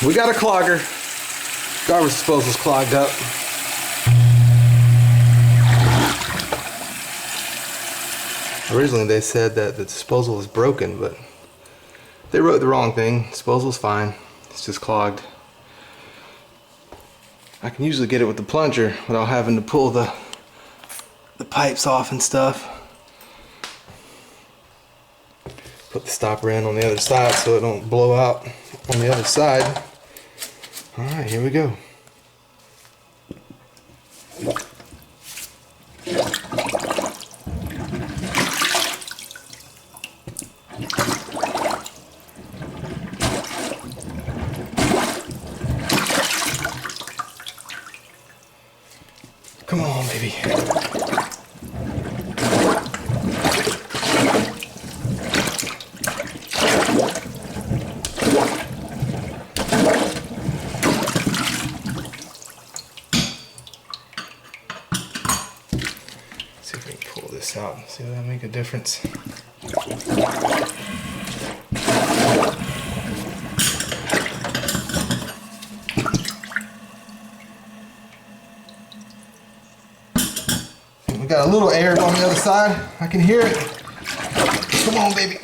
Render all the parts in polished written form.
We got a clogger. Garbage disposal's clogged up. Originally they said that the disposal was broken, but they wrote the wrong thing. Disposal's fine. It's just clogged. I can usually get it with the plunger without having to pull the pipes off and stuff. Put the stopper in on the other side so it don't blow out on the other side. Alright, here we go. Come on, baby. See if we can pull this out and see if that'll make a difference. We got a little air on the other side. I can hear it. Come on, baby.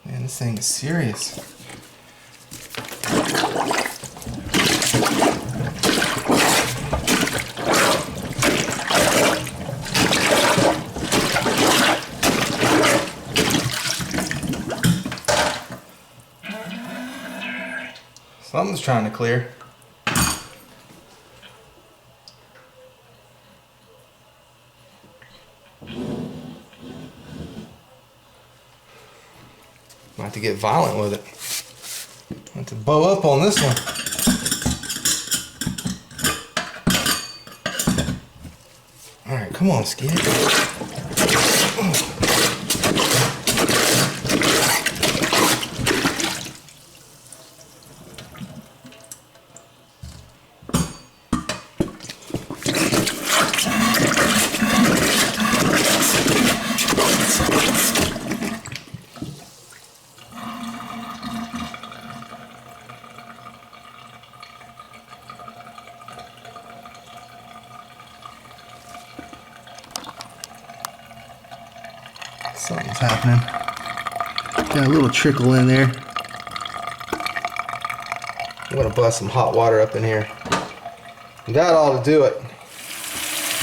Man, this thing is serious. Something's trying to clear. Might have to get violent with it. Might have to bow up on this one. Alright, come on, Skid. Something's happening. Got a little trickle in there. I'm gonna bust some hot water up in here. That ought to do it.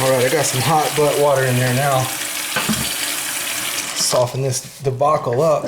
Alright, I got some hot butt water in there now. Soften this debacle up.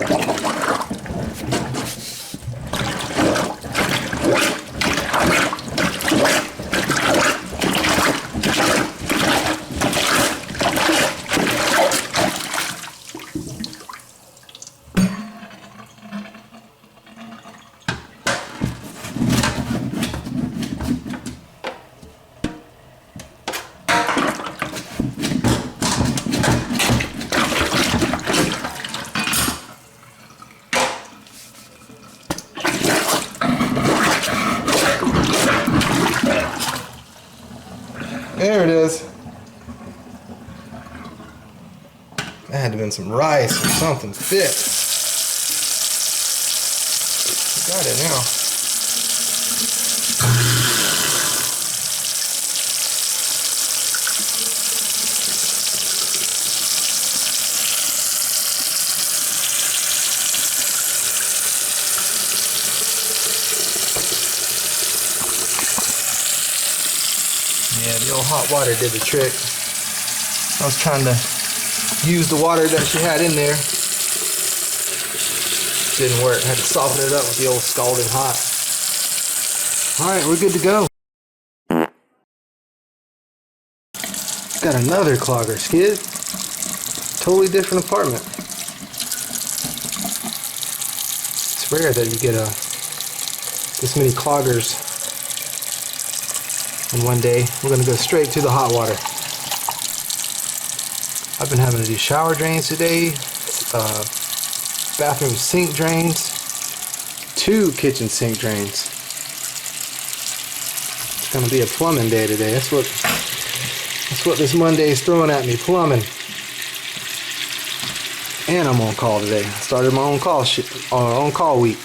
There it is. That had to have been some rice or something thick. Got it now. Yeah, the old hot water did the trick. I was trying to use the water that she had in there. Didn't work. I had to soften it up with the old scalding hot. Alright, we're good to go. Got another clogger, Skid. Totally different apartment. It's rare that you get this many cloggers in one day. We're going to go straight to the hot water. I've been having to do shower drains today, bathroom sink drains, 2 kitchen sink drains. It's going to be a plumbing day today. That's what That's what this Monday is throwing at me, plumbing. And I'm on call today. I started my own call week.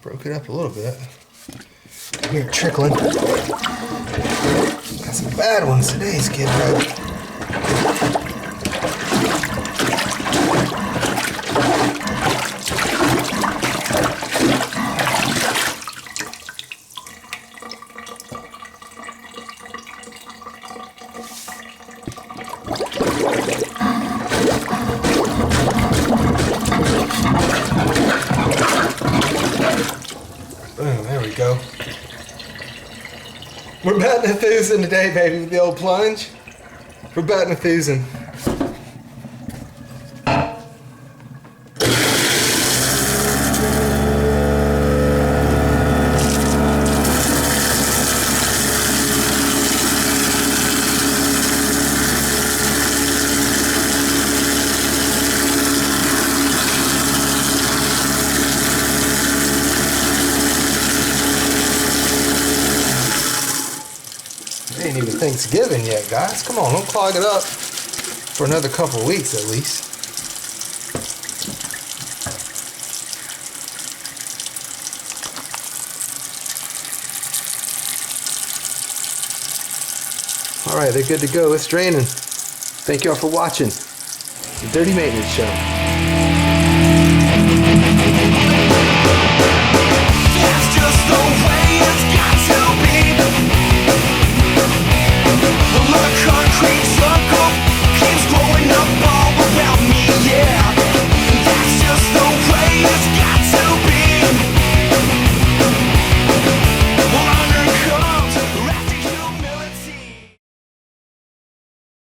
Broke it up a little bit. I hear it trickling. Got some bad ones today, Skid Row. Boom, there we go. We're batting a thousand today, baby, with the old plunge. We're batting a thousand. Ain't even Thanksgiving yet, guys. Come on, don't clog it up for another couple of weeks at least. Alright, they're good to go. It's draining. Thank y'all for watching the Dirty Maintenance Show.